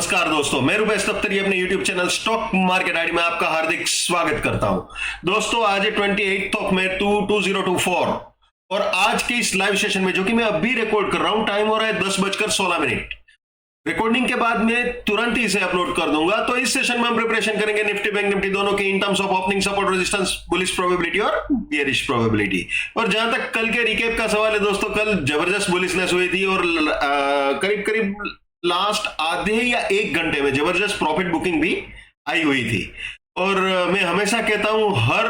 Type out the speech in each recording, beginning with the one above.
नमस्कार दोस्तों, मैं रुपेश दफ्तरी अपने YouTube channel stock market ID में आपका हार्दिक स्वागत करता हूं। दोस्तों आज है 28 ऑफ मई 2024 और आज के इस लाइव सेशन में जो कि मैं अभी रिकॉर्ड कर रहा हूं, टाइम हो रहा है 10:16। रिकॉर्डिंग के बाद में तुरंत ही इसे अपलोड कर दूंगा। तो इस सेशन में हम प्रिपरेशन करेंगे निफ्टी बैंक निफ्टी दोनों की in terms of opening, support, resistance, bullish probability और बियरिश प्रोबेबिलिटी। और जहां तक कल के रिकेप का सवाल है दोस्तों, कल जबरदस्त बुलिशनेस हुई थी और करीब करीब लास्ट आधे या एक घंटे में जबरदस्त प्रॉफिट बुकिंग भी आई हुई थी। और मैं हमेशा कहता हूं हर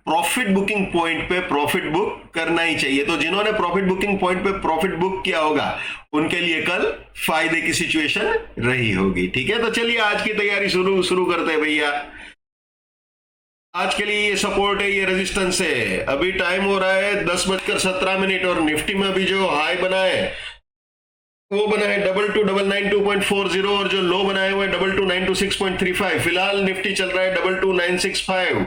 प्रॉफिट बुकिंग पॉइंट पे प्रॉफिट बुक करना ही चाहिए। तो जिन्होंने प्रॉफिट बुकिंग पॉइंट पे प्रॉफिट बुक किया होगा उनके लिए कल फायदे की सिचुएशन रही होगी। ठीक है, तो चलिए आज की तैयारी शुरू करते हैं भैया। आज के लिए ये सपोर्ट है, ये रेजिस्टेंस है। अभी टाइम हो रहा है 10:17 और निफ्टी में अभी जो हाई बना है वो बना है 2292.40 और जो लो बना है वो है 2296.35। फिलहाल निफ्टी चल रहा है 2296.5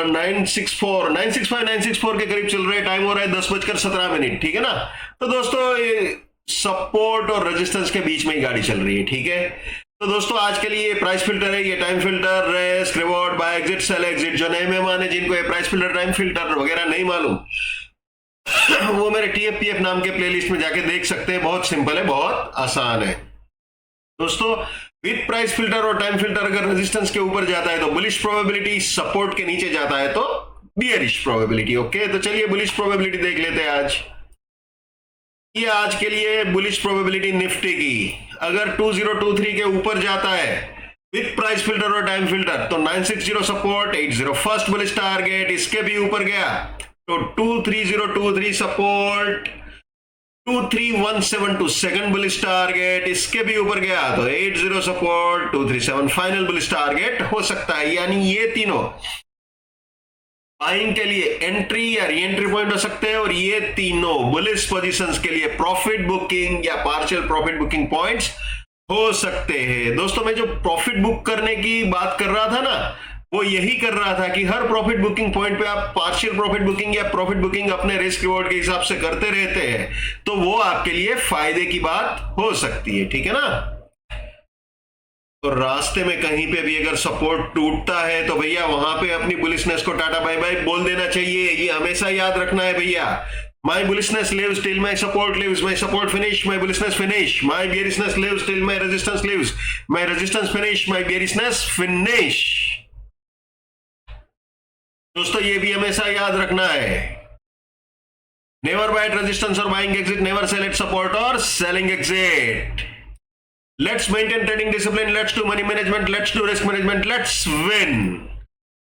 964 के करीब चल रहा है। टाइम हो रहा है 10:17। ठीक है ना। तो दोस्तों ये सपोर्ट और रेजिस्टेंस के बीच में ही गाड़ी चल रही है। ठीक है, तो दोस्तों आज के लिए प्राइस फिल्टर है, ये time filter, rest, reward, buy exit, sell exit. जो नए मेहमान है जिनको ये प्राइस फिल्टर, टाइम फिल्टर वगैरह नहीं मालूम वो मेरे TFPF नाम के प्लेलिस्ट में जाके देख सकते हैं। बहुत सिंपल है, बहुत आसान है दोस्तों। विद प्राइस फिल्टर और टाइम फिल्टर अगर रेजिस्टेंस के ऊपर जाता है तो बुलिश प्रोबेबिलिटी, सपोर्ट के नीचे जाता है तो बियरिश प्रोबेबिलिटी। ओके, तो चलिए बुलिश प्रोबेबिलिटी देख लेते हैं आज। ये आज के लिए बुलिश प्रोबेबिलिटी निफ्टी की अगर 2023 के ऊपर जाता है विद प्राइस फिल्टर और टाइम फिल्टर तो 960 सपोर्ट, 80 फर्स्ट बुलिश टारगेट। इसके भी ऊपर गया तो 23023 सपोर्ट, 23172 सेकंड बुलिश टारगेट। इसके भी ऊपर गया तो 80 सपोर्ट, 237 फाइनल बुलिश टारगेट हो सकता है। यानी ये तीनों बाइंग के लिए एंट्री या री एंट्री पॉइंट हो सकते हैं और ये तीनों बुलिश पोजीशंस के लिए प्रॉफिट बुकिंग या पार्शियल प्रॉफिट बुकिंग पॉइंट्स हो सकते हैं। दोस्तों मैं जो प्रॉफिट बुक करने की बात कर रहा था ना, वो यही कर रहा था कि हर प्रॉफिट बुकिंग पॉइंट पे आप पार्शियल प्रॉफिट बुकिंग या प्रॉफिट बुकिंग अपने रिस्क रिवॉर्ड के हिसाब से करते रहते हैं तो वो आपके लिए फायदे की बात हो सकती है। ठीक है ना। तो रास्ते में कहीं पे भी अगर सपोर्ट टूटता है तो भैया वहां पे अपनी बुलिशनेस को टाटा बाय बाय बोल देना चाहिए। ये हमेशा याद रखना है भैया। My bullishness lives till my support lives, my support finish, my bullishness finish, my bearishness lives till my resistance lives, my resistance finish, my bearishness finish. दोस्तों ये भी हमेशा याद रखना है। नेवर बाय एट रेजिस्टेंस और buying exit, never sell at support और selling exit. Let's maintain trading discipline, let's do money management, let's do risk management, let's win.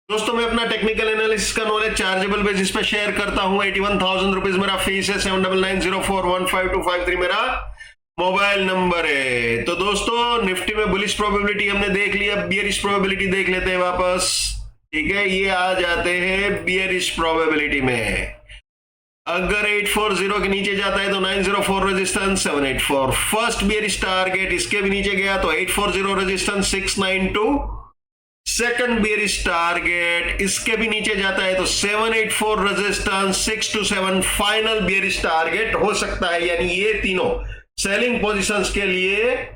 दोस्तों मैं अपना टेक्निकल एनालिसिस का नॉलेज चार्जेबल बेसिस पे share करता हूं। 81,000 rupees मेरा फीस है। 7990415253 मेरा मोबाइल नंबर है। तो दोस्तों निफ्टी में बुलिश प्रोबेबिलिटी हमने देख लिया, बियरिश प्रोबेबिलिटी देख लेते हैं वापस। ठीक है, ये आ जाते हैं बियरिश प्रोबेबिलिटी में। अगर 840 के नीचे जाता है तो 904 रेजिस्टेंस, 784 फर्स्ट बियरिश टारगेट। इसके भी नीचे गया तो 840 रेजिस्टेंस, 692 सेकंड बियरिश टारगेट। इसके भी नीचे जाता है तो 784 रेजिस्टेंस, 627 फाइनल बियरिश टारगेट हो सकता है। यानी ये तीनों सेलिंग पोजीशंस के लिए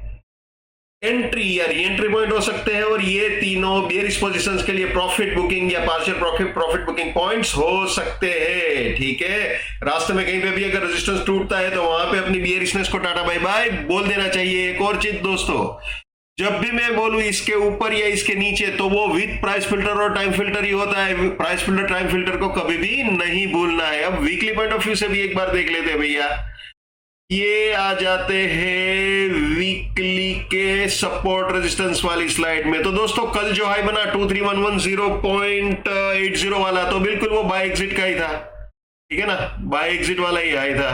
एंट्री या री एंट्री पॉइंट हो सकते हैं और ये तीनों बियरिश पोजीशंस के लिए प्रॉफिट बुकिंग या पार्शियल प्रॉफिट बुकिंग पॉइंट्स हो सकते हैं। ठीक है, रास्ते में कहीं पे भी अगर रेजिस्टेंस टूटता है तो वहां पे अपनी बियरिशनेस को टाटा बाय बाय बोल देना चाहिए। एक और चीज दोस्तों, जब भी मैं बोलूं इसके ऊपर या इसके नीचे तो वो विद प्राइस फिल्टर और टाइम फिल्टर ही होता है। प्राइस फिल्टर टाइम फिल्टर को कभी भी नहीं भूलना है। अब वीकली पॉइंट ऑफ व्यू से भी एक बार देख लेते हैं भैया। ये आ जाते हैं वीकली के सपोर्ट रेजिस्टेंस वाली स्लाइड में। तो दोस्तों कल जो हाई बना 2311.80 वाला तो बिल्कुल वो बाय एग्जिट का ही था। ठीक है ना, बाय एग्जिट वाला ही हाई था।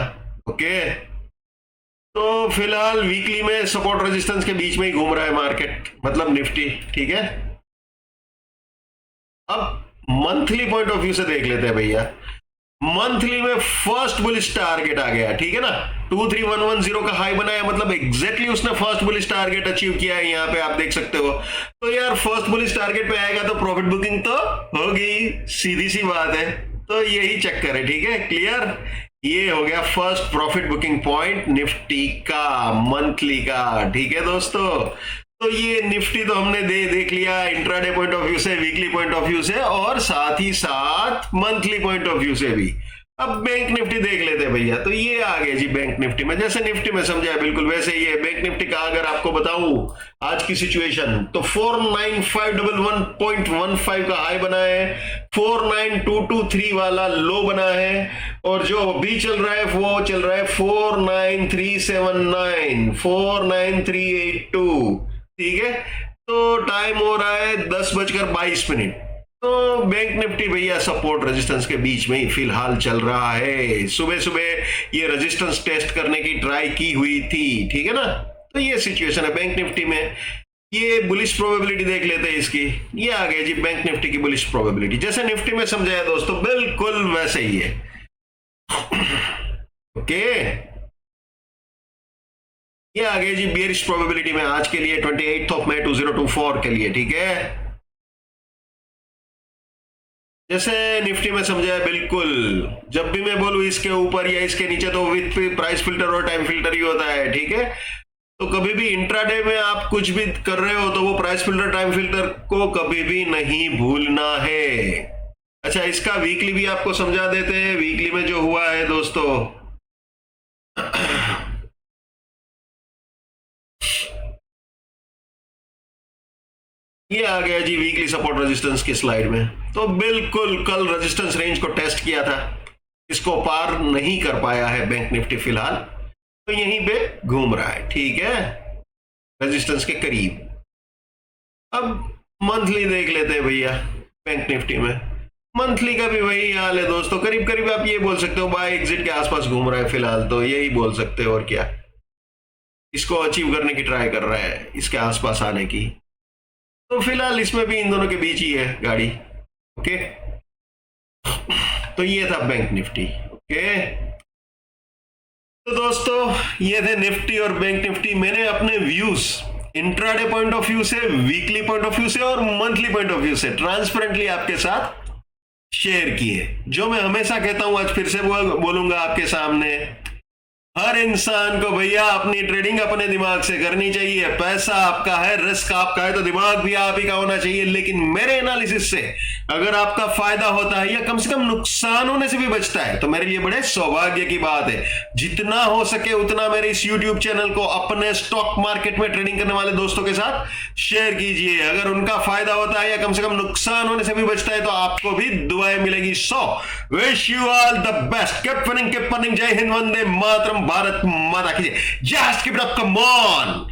ओके, तो फिलहाल वीकली में सपोर्ट रेजिस्टेंस के बीच में ही घूम रहा है मार्केट, मतलब निफ्टी। ठीक है, अब मंथली पॉइंट ऑफ व्यू से देख लेते हैं भैया। मंथली में फर्स्ट बुलिश टारगेट आ गया। ठीक है ना, 23110 का हाई बनाया, मतलब एग्जैक्टली उसने फर्स्ट बुलिश टारगेट अचीव किया है। यहाँ पे आप देख सकते हो। तो यार फर्स्ट बुलिश टारगेट पे आएगा तो प्रॉफिट बुकिंग तो होगी, सीधी सी बात है। तो यही चक्कर है। ठीक है, क्लियर। ये हो गया first profit booking point Nifty का मंथली का। ठीक है दोस्तों, तो ये निफ्टी तो हमने देख लिया इंट्राडे पॉइंट ऑफ व्यू से, वीकली पॉइंट ऑफ व्यू से और साथ ही साथ मंथली पॉइंट ऑफ व्यू से भी। अब बैंक निफ्टी देख लेते हैं भैया। तो ये आ गया जी बैंक निफ्टी में, जैसे निफ्टी में समझा बिल्कुल वैसे ही है। बैंक निफ्टी का अगर आपको बताऊं आज की सिचुएशन, तो 49511.15 का हाई बना है, 49223 वाला लो बना है, और जो अभी चल रहा है वो चल रहा है 49379, 49382। ठीक है, तो टाइम हो रहा है 10:22। तो बैंक निफ्टी भैया सपोर्ट रेजिस्टेंस के बीच में ही फिलहाल चल रहा है। सुबह सुबह ये रेजिस्टेंस टेस्ट करने की ट्राई की हुई थी, ठीक है ना। तो ये सिचुएशन है बैंक निफ्टी में। ये बुलिश प्रोबेबिलिटी देख लेते हैं इसकी। ये आ गया जी बैंक निफ्टी की बुलिश प्रोबेबिलिटी, जैसे निफ्टी में समझाया दोस्तों बिल्कुल वैसे ही है। ओके, ये आ गया जी बेयरिश प्रोबेबिलिटी में आज के लिए 28 मई 2024 के लिए। ठीक है, जैसे निफ्टी में समझाया बिल्कुल, जब भी मैं बोलूं इसके ऊपर या इसके नीचे तो विथ प्राइस फिल्टर और टाइम फिल्टर ही होता है। ठीक है, तो कभी भी इंट्राडे में आप कुछ भी कर रहे हो तो वो प्राइस फिल्टर टाइम फिल्टर को कभी भी नहीं भूलना है। अच्छा, इसका वीकली भी आपको समझा देते हैं। वीकली में जो हुआ है दोस्तों, ये आ गया जी वीकली सपोर्ट रेजिस्टेंस की स्लाइड में। तो बिल्कुल कल रेजिस्टेंस रेंज को टेस्ट किया था, इसको पार नहीं कर पाया है बैंक निफ्टी फिलहाल, तो यहीं पे घूम रहा है। ठीक है, रेजिस्टेंस के करीब। अब मंथली देख लेते हैं भैया बैंक निफ्टी में। मंथली का भी वही हाल है दोस्तों, करीब करीब आप ये बोल सकते हो बाय एग्जिट के आसपास घूम रहा है फिलहाल, तो यही बोल सकते हो। और क्या, इसको अचीव करने की ट्राई कर रहा है, इसके आसपास आने की। तो फिलहाल इसमें भी इन दोनों के बीच ही है गाड़ी। ओके, तो ये था बैंक निफ्टी। ओके, तो दोस्तों ये थे निफ्टी और बैंक निफ्टी। मैंने अपने views intraday point of view से, वीकली पॉइंट ऑफ व्यू से और मंथली पॉइंट ऑफ व्यू से ट्रांसपेरेंटली आपके साथ शेयर किए। जो मैं हमेशा कहता हूं, आज फिर से बोलूंगा आपके सामने, हर इंसान को भैया अपनी ट्रेडिंग अपने दिमाग से करनी चाहिए। पैसा आपका है, रिस्क आपका है, तो दिमाग भी आप ही का होना चाहिए। लेकिन मेरे एनालिसिस से अगर आपका फायदा होता है या कम से कम नुकसान होने से भी बचता है, तो मेरे लिए बड़े सौभाग्य की बात है। जितना हो सके उतना मेरे इस YouTube चैनल को अपने स्टॉक मार्केट में ट्रेडिंग करने वाले दोस्तों के साथ शेयर कीजिए। अगर उनका फायदा होता है या कम से कम नुकसान होने से भी बचता है, तो आपको भी दुआएं मिलेगी। So wish you all the best, keep winning, keep earning. जय हिंद, वंदे मातरम, भारत माता की जय। Just keep it up, come on.